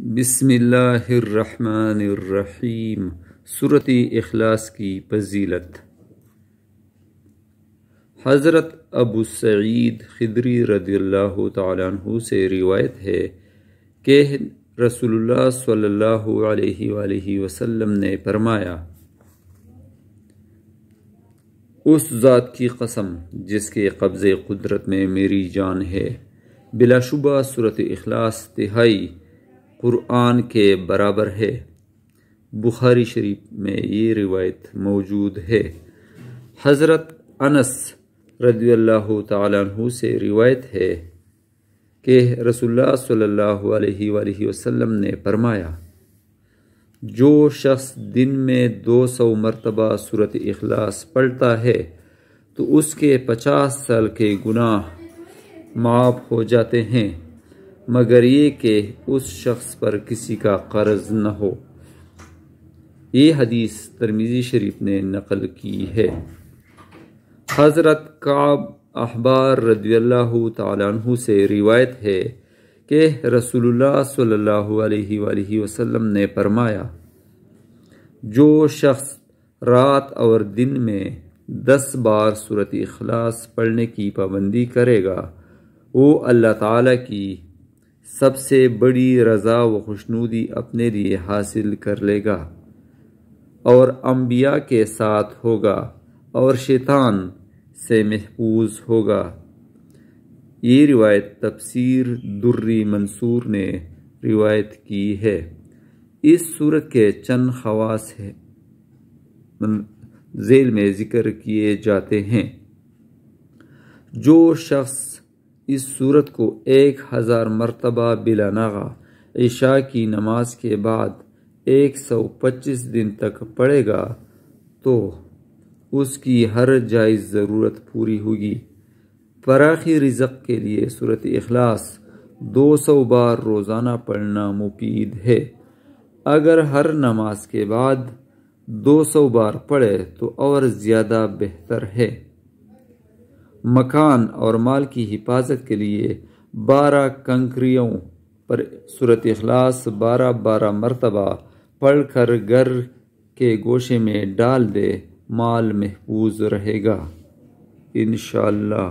بسم اللہ الرحمن الرحیم۔ سورۃ اخلاص کی فضیلت۔ حضرت ابو سعید خدری رضی اللہ تعالیٰ عنہ سے روایت ہے کہ رسول اللہ صلی اللہ علیہ وآلہ وسلم نے فرمایا، اس ذات کی قسم جس کے قبضے قدرت میں میری جان ہے، بلا شبہ سورۃ اخلاص تہائی قرآن کے برابر ہے۔ بخاری شریف میں یہ روایت موجود ہے۔ حضرت انس رضی اللہ تعالیٰ عنہ سے روایت ہے کہ رسول اللہ صلی اللہ علیہ وآلہ وسلم نے فرمایا، جو شخص دن میں 200 مرتبہ سورۃ اخلاص پڑھتا ہے تو اس کے 50 سال کے گناہ معاف ہو جاتے ہیں، مگر یہ کہ اس شخص پر کسی کا قرض نہ ہو۔ یہ حدیث ترمذی شریف نے نقل کی ہے۔ حضرت کعب احبار رضی اللہ تعالیٰ عنہ سے روایت ہے کہ رسول اللہ صلی اللہ علیہ وآلہ وسلم نے فرمایا، جو شخص رات اور دن میں 10 بار سورۃ اخلاص پڑھنے کی پابندی کرے گا، وہ اللہ تعالیٰ کی سب سے بڑی رضا و خوشنودی اپنے لیے حاصل کر لے گا، اور انبیاء کے ساتھ ہوگا اور شیطان سے محفوظ ہوگا۔ یہ روایت تفسیر درری منصور نے روایت کی ہے۔ اس سورت کے چند خواص ذیل میں ذکر کیے جاتے ہیں۔ جو شخص اس سورت کو 1000 مرتبہ بلا ناغہ عشاء کی نماز کے بعد 125 دن تک پڑھے گا تو اس کی ہر جائز ضرورت پوری ہوگی۔ فراخی رزق کے لیے سورۃ اخلاص 200 بار روزانہ پڑھنا مفید ہے۔ اگر ہر نماز کے بعد 200 بار پڑھے تو اور زیادہ بہتر ہے۔ مکان اور مال کی حفاظت کے لیے 12 کنکریوں پر سورۃ اخلاص 12 مرتبہ پڑھ کر گھر کے گوشے میں ڈال دے، مال محفوظ رہے گا انشاءاللہ۔